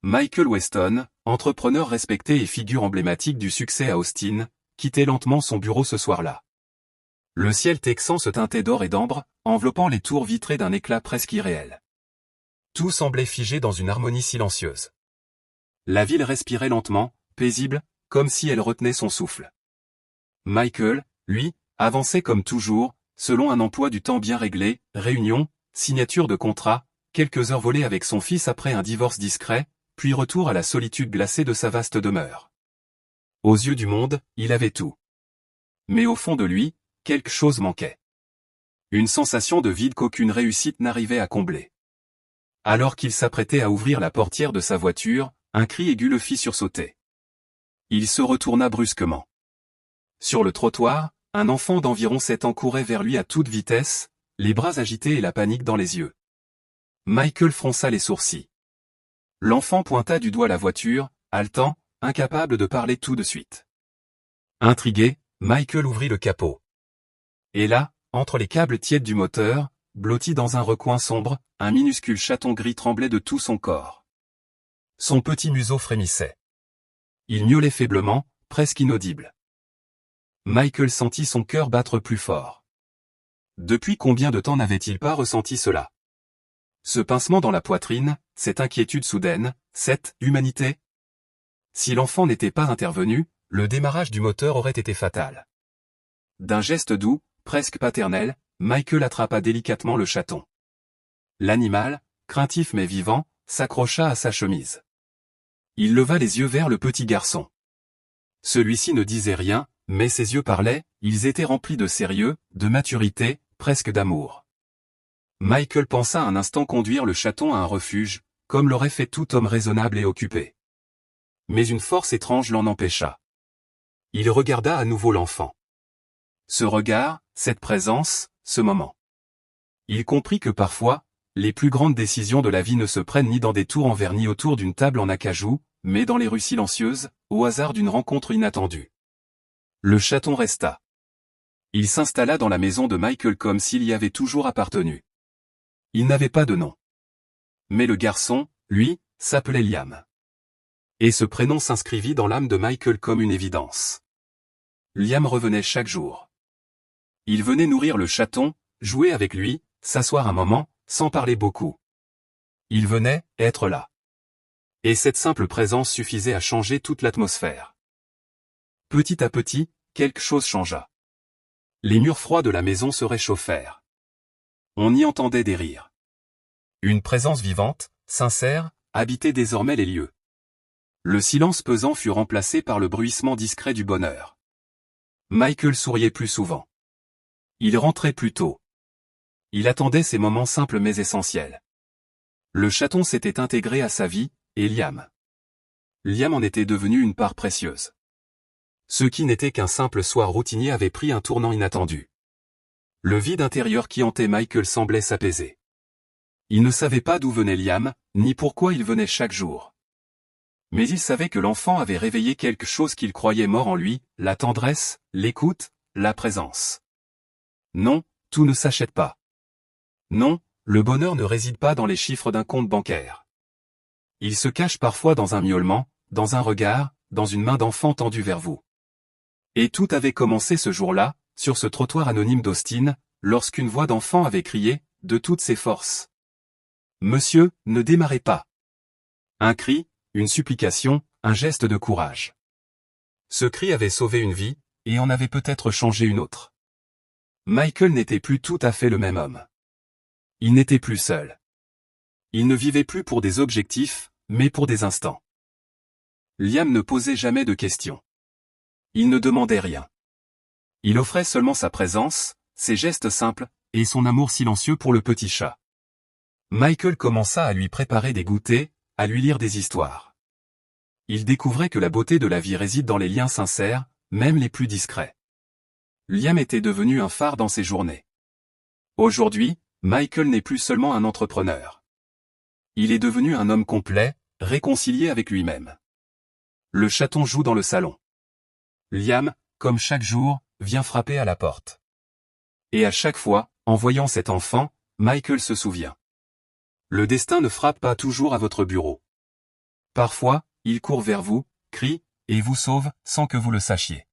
Michael Weston, entrepreneur respecté et figure emblématique du succès à Austin, quittait lentement son bureau ce soir-là. Le ciel texan se teintait d'or et d'ambre, enveloppant les tours vitrées d'un éclat presque irréel. Tout semblait figé dans une harmonie silencieuse. La ville respirait lentement, paisible, comme si elle retenait son souffle. Michael, lui, avançait comme toujours, selon un emploi du temps bien réglé, réunion, signature de contrat, quelques heures volées avec son fils après un divorce discret, puis retour à la solitude glacée de sa vaste demeure. Aux yeux du monde, il avait tout. Mais au fond de lui, quelque chose manquait. Une sensation de vide qu'aucune réussite n'arrivait à combler. Alors qu'il s'apprêtait à ouvrir la portière de sa voiture, un cri aigu le fit sursauter. Il se retourna brusquement. Sur le trottoir, un enfant d'environ 7 ans courait vers lui à toute vitesse, les bras agités et la panique dans les yeux. Michael fronça les sourcils. L'enfant pointa du doigt la voiture, haletant, incapable de parler tout de suite. Intrigué, Michael ouvrit le capot. Et là, entre les câbles tièdes du moteur, blotti dans un recoin sombre, un minuscule chaton gris tremblait de tout son corps. Son petit museau frémissait. Il miaulait faiblement, presque inaudible. Michael sentit son cœur battre plus fort. Depuis combien de temps n'avait-il pas ressenti cela? Ce pincement dans la poitrine, cette inquiétude soudaine, cette humanité? Si l'enfant n'était pas intervenu, le démarrage du moteur aurait été fatal. D'un geste doux, presque paternel, Michael attrapa délicatement le chaton. L'animal, craintif mais vivant, s'accrocha à sa chemise. Il leva les yeux vers le petit garçon. Celui-ci ne disait rien, mais ses yeux parlaient, ils étaient remplis de sérieux, de maturité, presque d'amour. Michael pensa un instant conduire le chaton à un refuge, comme l'aurait fait tout homme raisonnable et occupé. Mais une force étrange l'en empêcha. Il regarda à nouveau l'enfant. Ce regard, cette présence, ce moment. Il comprit que parfois, les plus grandes décisions de la vie ne se prennent ni dans des tours en verre ni autour d'une table en acajou, mais dans les rues silencieuses, au hasard d'une rencontre inattendue. Le chaton resta. Il s'installa dans la maison de Michael comme s'il y avait toujours appartenu. Il n'avait pas de nom. Mais le garçon, lui, s'appelait Liam. Et ce prénom s'inscrivit dans l'âme de Michael comme une évidence. Liam revenait chaque jour. Il venait nourrir le chaton, jouer avec lui, s'asseoir un moment, sans parler beaucoup. Il venait, être là. Et cette simple présence suffisait à changer toute l'atmosphère. Petit à petit, quelque chose changea. Les murs froids de la maison se réchauffèrent. On y entendait des rires. Une présence vivante, sincère, habitait désormais les lieux. Le silence pesant fut remplacé par le bruissement discret du bonheur. Michael souriait plus souvent. Il rentrait plus tôt. Il attendait ces moments simples mais essentiels. Le chaton s'était intégré à sa vie, et Liam. Liam en était devenu une part précieuse. Ce qui n'était qu'un simple soir routinier avait pris un tournant inattendu. Le vide intérieur qui hantait Michael semblait s'apaiser. Il ne savait pas d'où venait Liam, ni pourquoi il venait chaque jour. Mais il savait que l'enfant avait réveillé quelque chose qu'il croyait mort en lui, la tendresse, l'écoute, la présence. Non, tout ne s'achète pas. Non, le bonheur ne réside pas dans les chiffres d'un compte bancaire. Il se cache parfois dans un miaulement, dans un regard, dans une main d'enfant tendue vers vous. Et tout avait commencé ce jour-là, sur ce trottoir anonyme d'Austin, lorsqu'une voix d'enfant avait crié, de toutes ses forces. « Monsieur, ne démarrez pas !» Un cri, une supplication, un geste de courage. Ce cri avait sauvé une vie, et en avait peut-être changé une autre. Michael n'était plus tout à fait le même homme. Il n'était plus seul. Il ne vivait plus pour des objectifs, mais pour des instants. Liam ne posait jamais de questions. Il ne demandait rien. Il offrait seulement sa présence, ses gestes simples, et son amour silencieux pour le petit chat. Michael commença à lui préparer des goûters, à lui lire des histoires. Il découvrait que la beauté de la vie réside dans les liens sincères, même les plus discrets. Liam était devenu un phare dans ses journées. Aujourd'hui, Michael n'est plus seulement un entrepreneur. Il est devenu un homme complet, réconcilié avec lui-même. Le chaton joue dans le salon. Liam, comme chaque jour, vient frapper à la porte. Et à chaque fois, en voyant cet enfant, Michael se souvient. Le destin ne frappe pas toujours à votre bureau. Parfois, il court vers vous, crie, et vous sauve, sans que vous le sachiez.